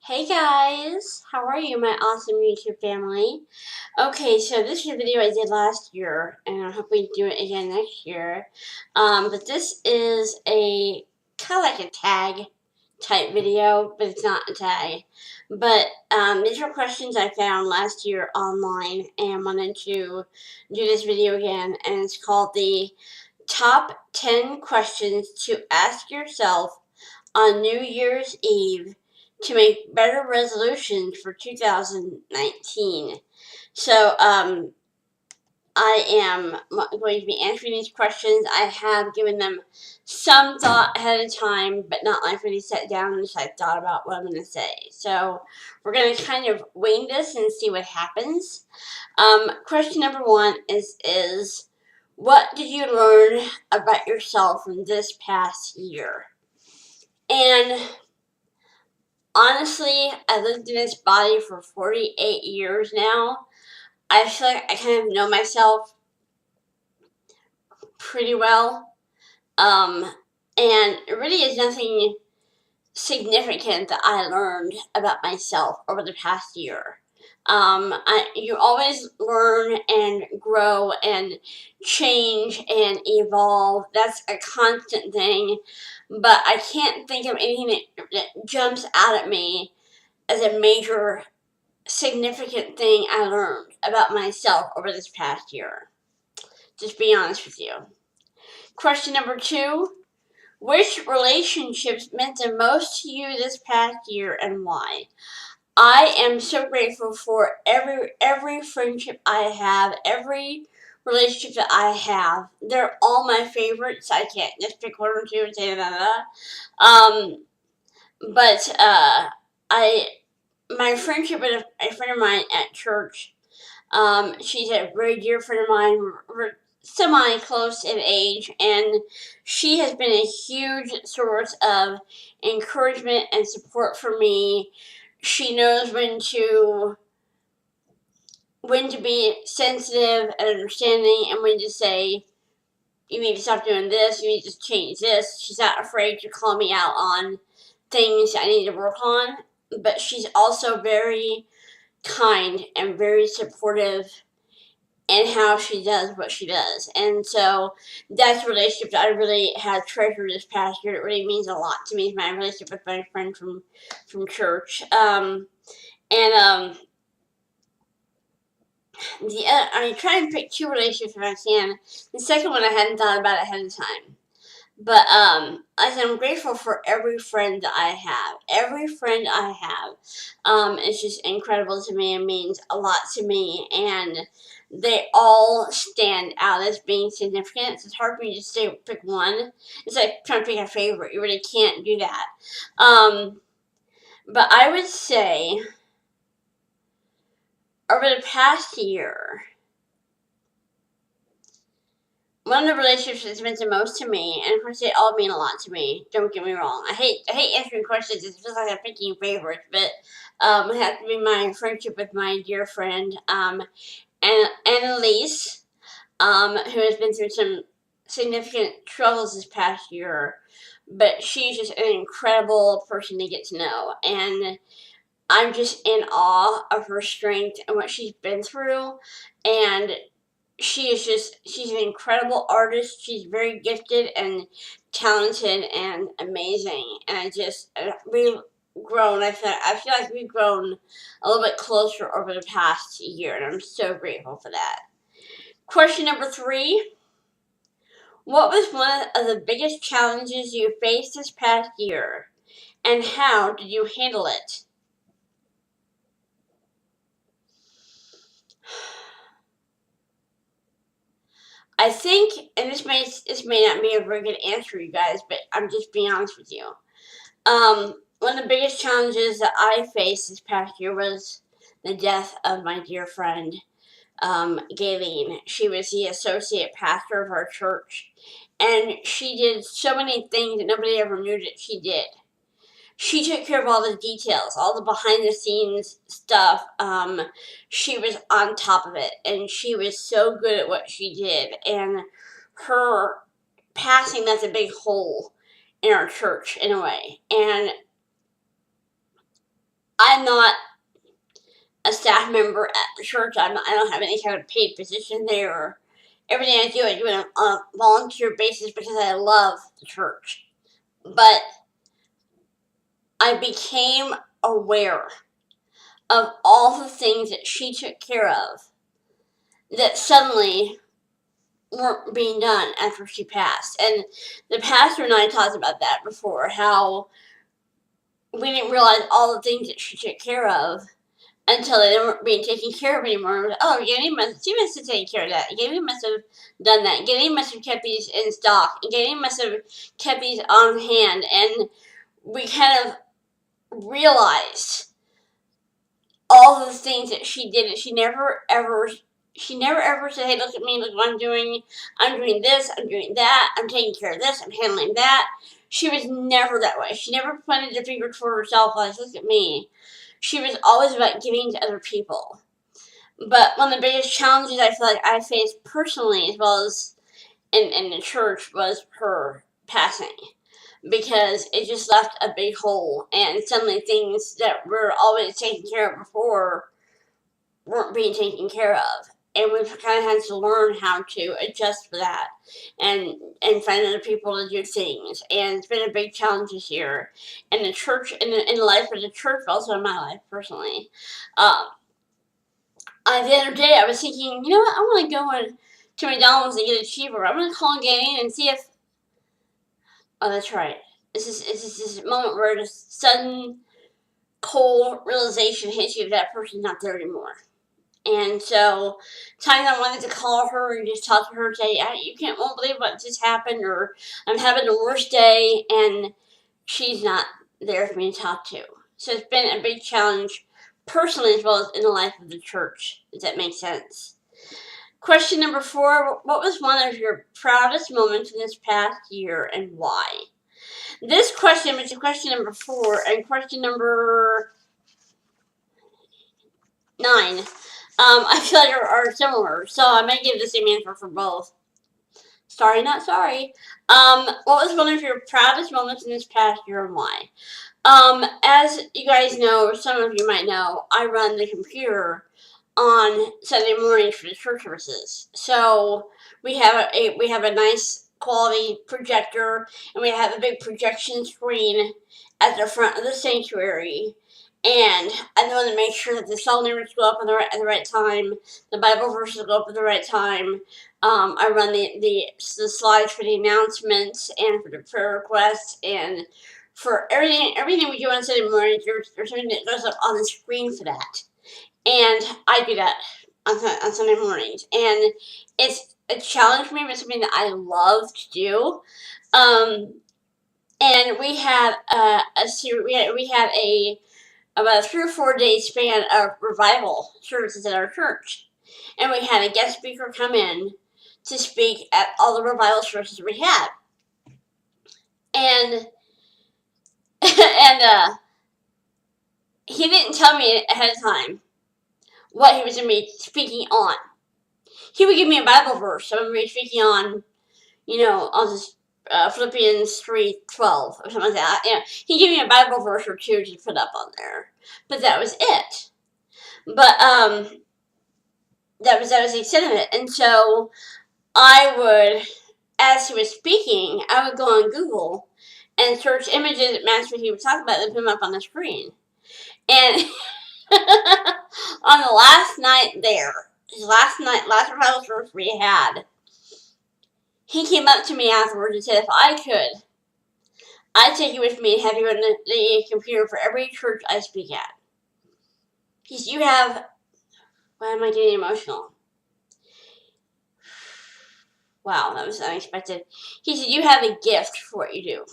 Hey guys, how are you, my awesome YouTube family? Okay, so this is a video I did last year, and I hope we do it again next year. But this is a kind of like a tag type video, but it's not a tag. But these are questions I found last year online, and wanted to do this video again, and it's called the Top 10 Questions to Ask Yourself on New Year's Eve to make better resolutions for 2019. So, I am going to be answering these questions. I have given them some thought ahead of time, but not like really sat down and just like thought about what I'm going to say. So, we're going to kind of wing this and see what happens. Question number one is what did you learn about yourself from this past year? And honestly, I lived in this body for 48 years now. I feel like I kind of know myself pretty well. And it really is nothing significant that I learned about myself over the past year. You always learn and grow and change and evolve. That's a constant thing. But I can't think of anything that jumps out at me as a major significant thing I learned about myself over this past year. Just be honest with you. Question number two. Which relationships meant the most to you this past year and why? I am so grateful for every friendship I have, every relationship that I have. They're all my favorites. I can't just pick one or two and say that. But my friendship with a friend of mine at church. She's a very dear friend of mine. We're semi-close in age, and she has been a huge source of encouragement and support for me. She knows when to be sensitive and understanding, and when to say, you need to stop doing this, you need to change this. She's not afraid to call me out on things I need to work on, but she's also very kind and very supportive in how she does what she does. And so that's a relationship that I really have treasured this past year. It really means a lot to me, my relationship with my friend from church. I try and pick two relationships if I can. The second one I hadn't thought about ahead of time. But I'm grateful for every friend that I have. Every friend I have is just incredible to me and means a lot to me. And they all stand out as being significant. So it's hard for me to say pick one. It's like trying to pick a favorite. You really can't do that. But I would say over the past year, one of the relationships that's meant the most to me, and of course they all mean a lot to me. Don't get me wrong. I hate answering questions. It feels like I'm picking favorites, but it has to be my friendship with my dear friend, Annalise, who has been through some significant troubles this past year. But she's just an incredible person to get to know, and I'm just in awe of her strength and what she's been through, and she's an incredible artist. She's very gifted and talented and amazing. And we've grown. I feel like we've grown a little bit closer over the past year, and I'm so grateful for that. Question number three. What was one of the biggest challenges you faced this past year, and how did you handle it? I think, and this may not be a very good answer, you guys, but I'm just being honest with you. One of the biggest challenges that I faced this past year was the death of my dear friend, Gayleen. She was the associate pastor of our church, and she did so many things that nobody ever knew that she did. She took care of all the details, all the behind the scenes stuff. She was on top of it, and she was so good at what she did. And her passing left a big hole in our church in a way. And I'm not a staff member at the church. I don't have any kind of paid position there. Everything I do on a volunteer basis because I love the church. But I became aware of all the things that she took care of that suddenly weren't being done after she passed. And the pastor and I talked about that before, how we didn't realize all the things that she took care of until they weren't being taken care of anymore. Oh, she must have taken care of that. Gabby must have done that. Gabby must have kept these in stock. Gabby must have kept these on hand. And we kind of realized all the things that she did, and she never ever said, "Hey, look at me, look what I'm doing. I'm doing this, I'm doing that, I'm taking care of this, I'm handling that." She was never that way. She never pointed the finger toward herself like, "Look at me." She was always about giving to other people. But one of the biggest challenges I feel like I faced personally, as well as in the church, was her passing. Because it just left a big hole, and suddenly things that were always taken care of before weren't being taken care of. And we've kind of had to learn how to adjust for that and find other people to do things. And it's been a big challenge this year. And the church, in the life of the church, but also in my life personally. The other day I was thinking, you know what, I want to go to McDonald's and get a cheeseburger. I'm going to call again and see if... Oh, that's right. This is this moment where the sudden cold realization hits you that person's not there anymore. And so, times I wanted to call her and just talk to her and say, "You won't believe what just happened," or "I'm having the worst day," and she's not there for me to talk to. So it's been a big challenge, personally as well as in the life of the church, if that makes sense. Question number 4, what was one of your proudest moments in this past year and why? This question, which is question number 4, and question number 9, I feel like are similar, so I may give the same answer for both. Sorry, not sorry. What was one of your proudest moments in this past year and why? As you guys know, or some of you might know, I run the computer on Sunday mornings for the church services. So we have a nice quality projector, and we have a big projection screen at the front of the sanctuary. And I want to make sure that the cell numbers go up at the right time, the Bible verses go up at the right time. I run the slides for the announcements and for the prayer requests and for everything we do on Sunday mornings. There's something that goes up on the screen for that. And I do that on Sunday mornings. And it's a challenge for me, but something that I love to do. And we have a series. We have about a 3 or 4 day span of revival services at our church, and we had a guest speaker come in to speak at all the revival services we had. And and he didn't tell me ahead of time what he was going to be speaking on. He would give me a Bible verse, so I'm going to be speaking on, on this Philippians 3:12 or something like that. He gave me a Bible verse or two to put up on there, but that was it. But that was the extent of it. And so I would, as he was speaking, I would go on Google and search images that matched what he was talking about and put them up on the screen. And on the last night there, last revival service we had, he came up to me afterwards and said, if I could, I'd take you with me and have you on the computer for every church I speak at. He said, why am I getting emotional? Wow, that was unexpected. He said, you have a gift for what you do.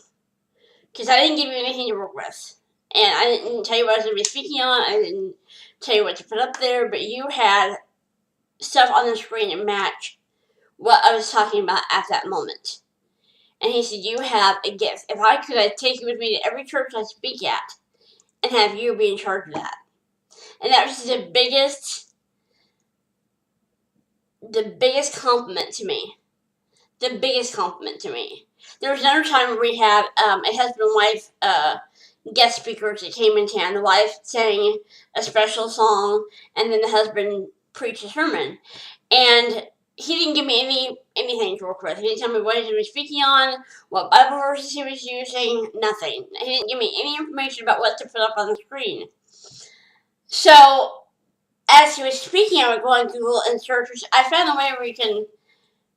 Because I didn't give you anything to work with. And I didn't tell you what I was going to be speaking on. I didn't tell you what to put up there. But you had stuff on the screen that matched what I was talking about at that moment. And he said, you have a gift. If I could, I'd take you with me to every church I speak at and have you be in charge of that. And that was the biggest compliment to me. The biggest compliment to me. There was another time where we had a husband and wife guest speakers that came in town. The wife sang a special song, and then the husband preached a sermon. And he didn't give me anything to work with. He didn't tell me what he was speaking on, what Bible verses he was using, nothing. He didn't give me any information about what to put up on the screen. So, as he was speaking, I would go on Google and search. I found a way where you can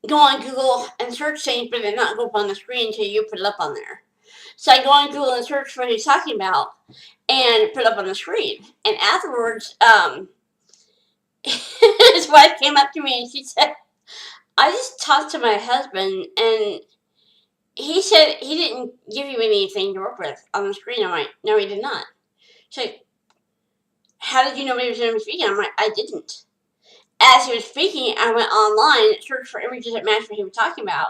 go on Google and search things, but then not go up on the screen until you put it up on there. So I go on Google and search for what he's talking about and put it up on the screen. And afterwards, his wife came up to me and she said, I just talked to my husband and he said he didn't give you anything to work with on the screen. I'm like, no, he did not. She's like, how did you know what he was going to be speaking? I'm like, I didn't. As he was speaking, I went online, searched for images that matched what he was talking about,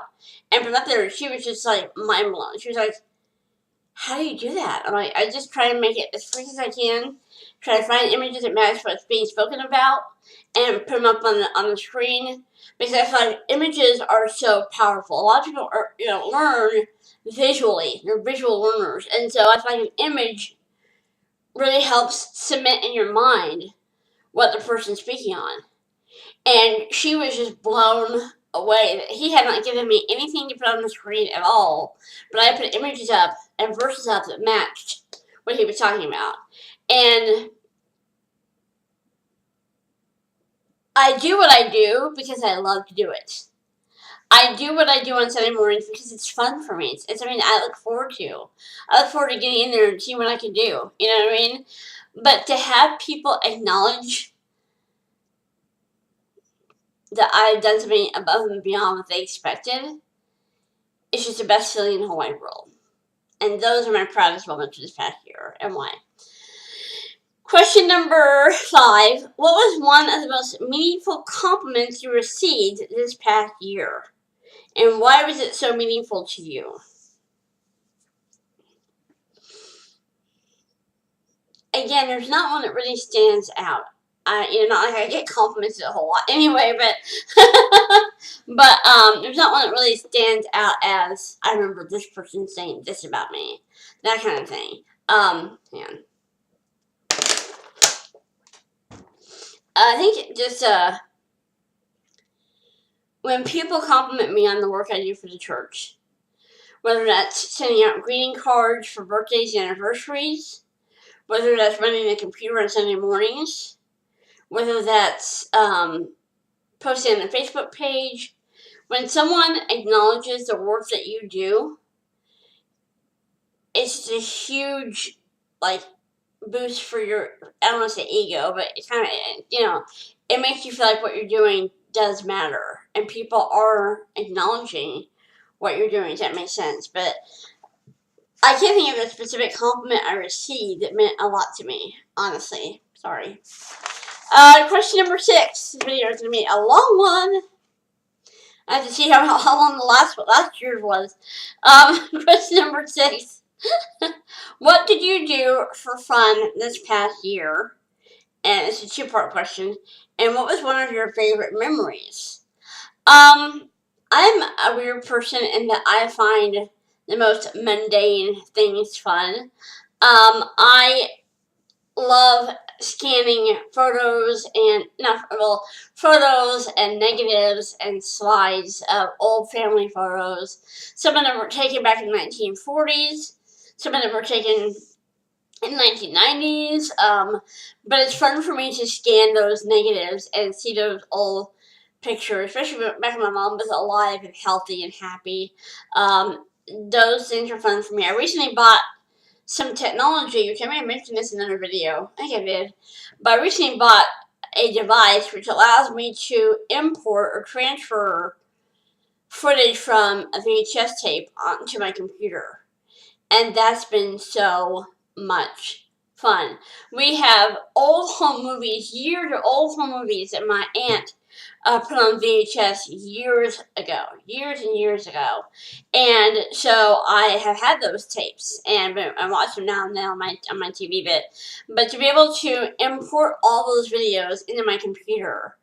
and from up there, she was just like mind blown. She was like, how do you do that? I'm like, I just try to make it as quick as I can, try to find images that match what's being spoken about, and put them up on the screen, because I feel like images are so powerful. A lot of people are, learn visually. They're visual learners, and so I feel like an image really helps cement in your mind what the person's speaking on. And she was just blown away. He had not given me anything to put on the screen at all, but I put images up and verses up that matched what he was talking about. And I do what I do because I love to do it. I do what I do on Sunday mornings because it's fun for me. It's something I look forward to. I look forward to getting in there and seeing what I can do. You know what I mean? But to have people acknowledge that I've done something above and beyond what they expected, it's just the best feeling in the whole wide world. And those are my proudest moments this past year, and why. Question number 5. What was one of the most meaningful compliments you received this past year? And why was it so meaningful to you? Again, there's not one that really stands out. Not like I get compliments a whole lot anyway, but there's not one that really stands out as I remember this person saying this about me, that kind of thing. Man. I think just when people compliment me on the work I do for the church, whether that's sending out greeting cards for birthdays and anniversaries, whether that's running a computer on Sunday mornings, whether that's posting on a Facebook page, when someone acknowledges the work that you do, it's a huge, boost for your, I don't want to say ego, but it's kind of, it makes you feel like what you're doing does matter. And people are acknowledging what you're doing, if that makes sense. But I can't think of a specific compliment I received that meant a lot to me, honestly. Sorry. Question number 6. This video is going to be a long one. I have to see how long the last year's was. Question number 6. What did you do for fun this past year? And it's a 2-part question. And what was one of your favorite memories? I'm a weird person in that I find the most mundane things fun. I love scanning photos and negatives and slides of old family photos. Some of them were taken back in the 1940s. Some of them were taken in the 1990s. But it's fun for me to scan those negatives and see those old pictures, especially back when my mom was alive and healthy and happy. Those things are fun for me. I recently bought some technology, which I may have mentioned this in another video. I think I did. But I recently bought a device which allows me to import or transfer footage from a VHS tape onto my computer. And that's been so much fun. We have old home movies, years of old home movies that my aunt put on VHS years and years ago. And so I have had those tapes, and I watch them now and then on my TV. But to be able to import all those videos into my computer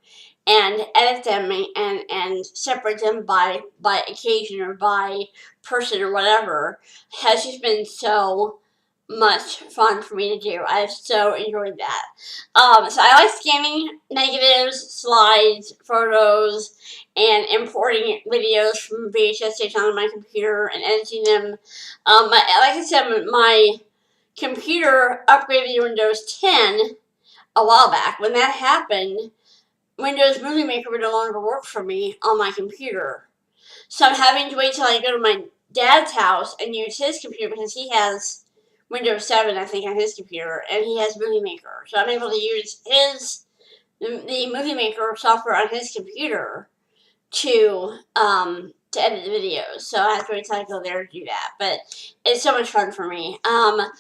and edit them and separate them by occasion or by person or whatever has just been so much fun for me to do. I've so enjoyed that. So I like scanning negatives, slides, photos, and importing videos from VHS tapes onto my computer and editing them. Like I said, my computer upgraded to Windows 10 a while back. When that happened, Windows Movie Maker would no longer work for me on my computer. So I'm having to wait till I go to my dad's house and use his computer because he has Windows 7, I think, on his computer, and he has Movie Maker. So I'm able to use the Movie Maker software on his computer to edit the videos. So I have to wait till I go there to do that. But it's so much fun for me. A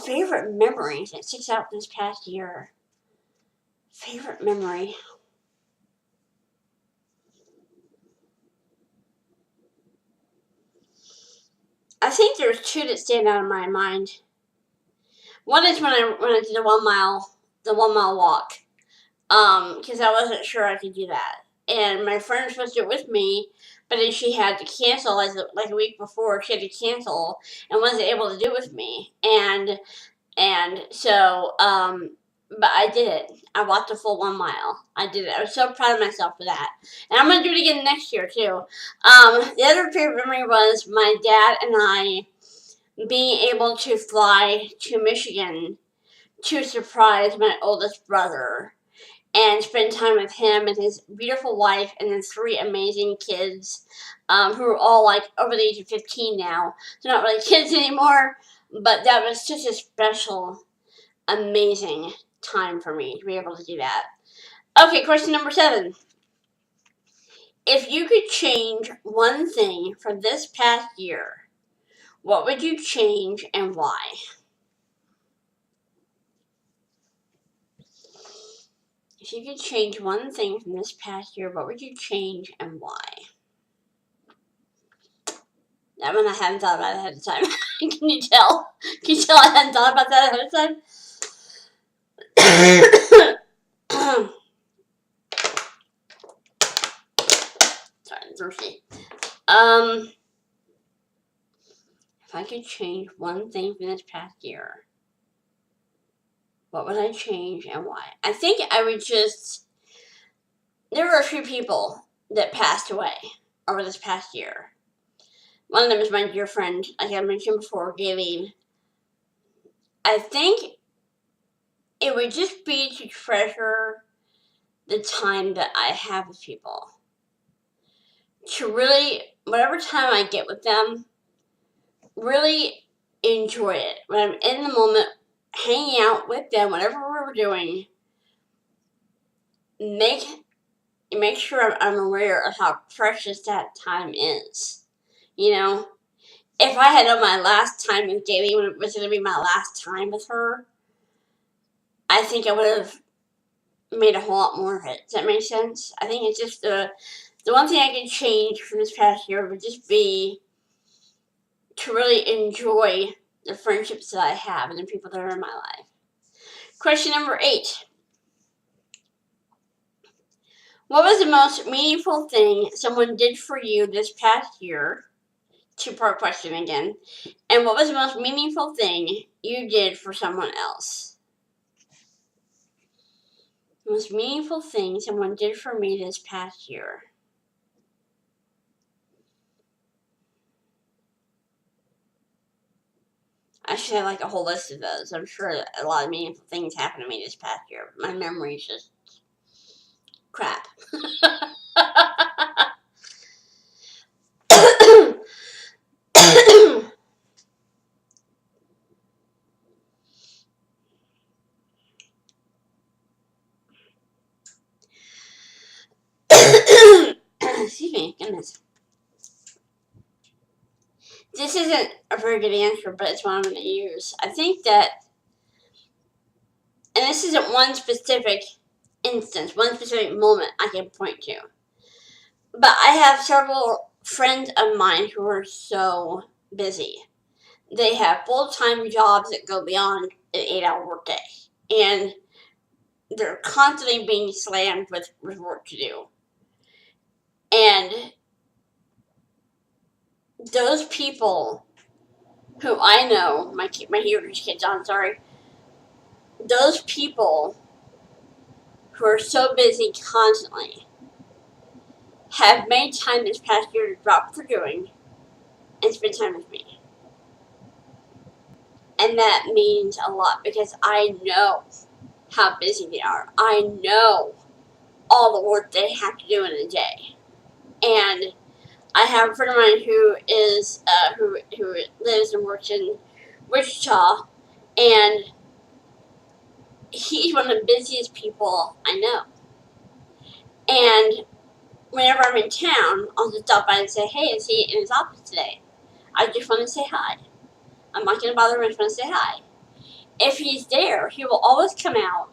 favorite memory that sticks out this past year. Favorite memory. I think there's two that stand out in my mind. One is when I did the 1 mile walk, because I wasn't sure I could do that, and my friend was supposed to do it with me, but then she had to cancel like a week before. She had to cancel and wasn't able to do it with me, and so but I did it. I walked a full 1 mile. I did it. I was so proud of myself for that, and I'm gonna do it again next year too. The other favorite memory was my dad and I being able to fly to Michigan to surprise my oldest brother and spend time with him and his beautiful wife and his 3 amazing kids, who are all like over the age of 15 now. They're not really kids anymore, but that was such a special, amazing time for me to be able to do that. Okay, question number 7. If you could change one thing from this past year, what would you change and why? If you could change one thing from this past year, what would you change and why? That one I hadn't thought about ahead of time. Can you tell? Can you tell I hadn't thought about that ahead of time? Sorry, I'm thirsty. If I could change one thing from this past year, what would I change and why? I think I would just. There were a few people that passed away over this past year. One of them is my dear friend, like I mentioned before, Galen. I think it would just be to treasure the time that I have with people. To really, whatever time I get with them, really enjoy it. When I'm in the moment, hanging out with them, whatever we're doing, make sure I'm aware of how precious that time is. You know, if I had my last time with Daly when it was going to be my last time with her, I think I would have made a whole lot more of it. Does that make sense? I think it's just the one thing I could change from this past year would just be to really enjoy the friendships that I have and the people that are in my life. Question number 8. What was the most meaningful thing someone did for you this past year? 2-part question again. And what was the most meaningful thing you did for someone else? The most meaningful thing someone did for me this past year. I should have like a whole list of those. I'm sure a lot of meaningful things happened to me this past year. My memory's just crap. Excuse me, goodness. This isn't a very good answer, but it's one I'm going to use. I think that, and this isn't one specific instance, one specific moment I can point to, but I have several friends of mine who are so busy. They have full-time jobs that go beyond an 8-hour workday, and they're constantly being slammed with work to do. And those people who I know, my heroes kids on, sorry, those people who are so busy constantly have made time this past year to drop what they're doing and spend time with me. And that means a lot because I know how busy they are. I know all the work they have to do in a day. And I have a friend of mine who is who lives and works in Wichita, and he's one of the busiest people I know. And whenever I'm in town, I'll just stop by and say, "Hey, is he in his office today?" I just want to say hi. I'm not going to bother him. I just want to say hi. If he's there, he will always come out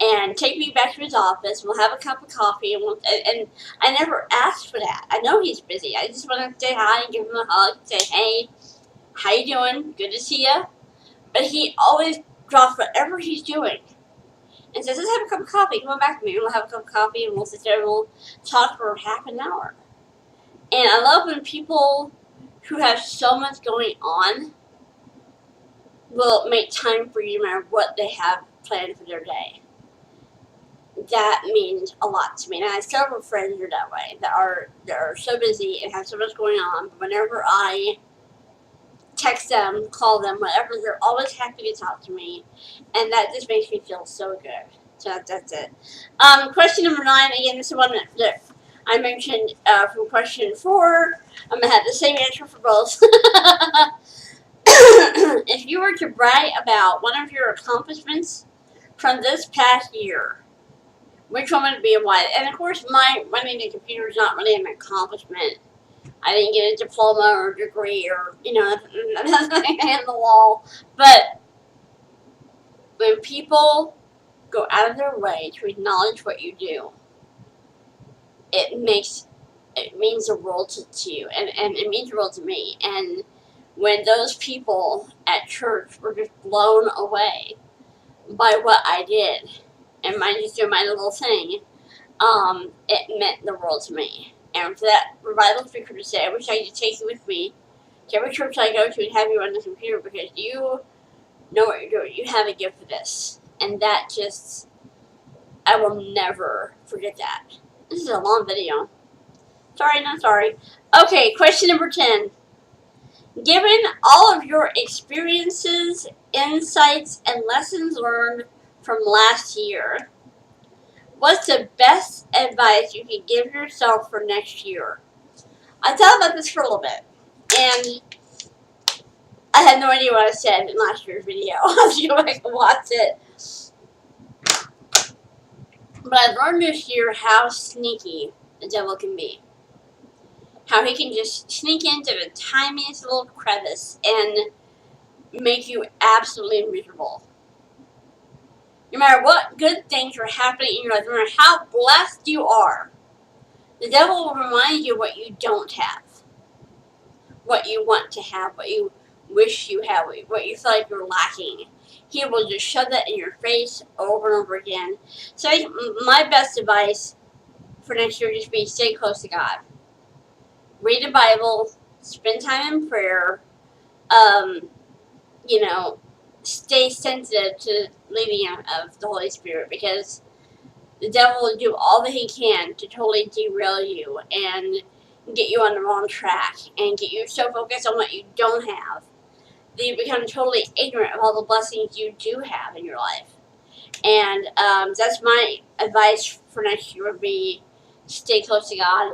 and take me back to his office. We'll have a cup of coffee, and I never asked for that. I know he's busy. I just want to say hi and give him a hug, and say, "Hey, how you doing? Good to see you." But he always drops whatever he's doing and says, "Let's have a cup of coffee. Come on back to me. We'll have a cup of coffee and we'll sit there and we'll talk for half an hour." And I love when people who have so much going on will make time for you no matter what they have planned for their day. That means a lot to me. And I have several friends who are that way, that are so busy and have so much going on. But whenever I text them, call them, whatever, they're always happy to talk to me. And that just makes me feel so good. So that's it. Question number 9, again, this is one that I mentioned from question 4. I'm going to have the same answer for both. If you were to brag about one of your accomplishments from this past year, which one would it be and why? And of course, my running a computer is not really an accomplishment. I didn't get a diploma or a degree or, nothing in the wall. But when people go out of their way to acknowledge what you do, it means the world to you, and it means the world to me. And when those people at church were just blown away by what I did, and mine just doing my little thing, it meant the world to me. And for that revival speaker to say, "I wish I could take you with me to every church I go to and have you on the computer because you know what you're doing. You have a gift for this." And that just, I will never forget that. This is a long video. Sorry, not sorry. Okay, question number 10. Given all of your experiences, insights, and lessons learned from last year, what's the best advice you could give yourself for next year? I thought about this for a little bit, and I had no idea what I said in last year's video. I'll have to go back and watch it. But I learned this year how sneaky the devil can be. How he can just sneak into the tiniest little crevice and make you absolutely miserable. No matter what good things are happening in your life, no matter how blessed you are, the devil will remind you what you don't have, what you want to have, what you wish you had, what you feel like you're lacking. He will just shove that in your face over and over again. So my best advice for next year would just be stay close to God. Read the Bible, spend time in prayer, stay sensitive to the leading of the Holy Spirit, because the devil will do all that he can to totally derail you and get you on the wrong track and get you so focused on what you don't have that you become totally ignorant of all the blessings you do have in your life. And that's my advice for next year would be stay close to God,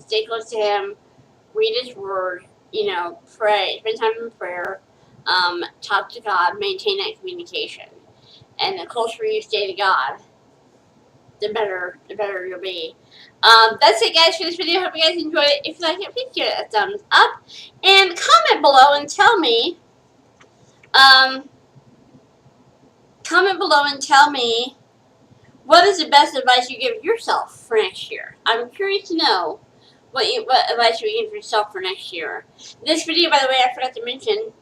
stay close to Him, read His Word, pray, spend time in prayer, talk to God, maintain that communication. And the closer you stay to God, the better you'll be. That's it, guys, for this video. Hope you guys enjoyed it. If you like it, please give it a thumbs up. And comment below and tell me, what is the best advice you give yourself for next year? I'm curious to know what advice you give yourself for next year. This video, by the way, I forgot to mention,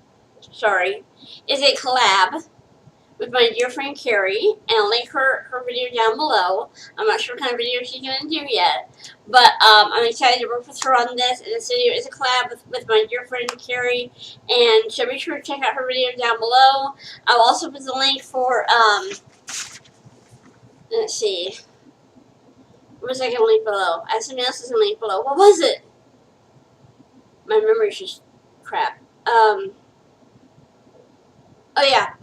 sorry, is a collab with my dear friend Carrie, and I'll link her video down below. I'm not sure what kind of video she's going to do yet, but I'm excited to work with her on this, and this video is a collab with my dear friend Carrie, and so be sure to check out her video down below. I'll also put the link for, let's see, what was I going to link below? I have something else is going to link below. What was it? My memory's just crap. Oh yeah,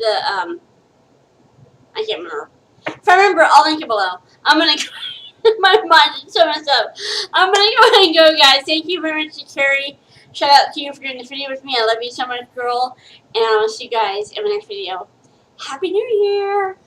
I can't remember. If I remember, I'll link it below. I'm gonna go. My mind is so messed up. I'm gonna go ahead and go, guys. Thank you very much to Carrie. Shout out to you for doing this video with me. I love you so much, girl. And I'll see you guys in my next video. Happy New Year!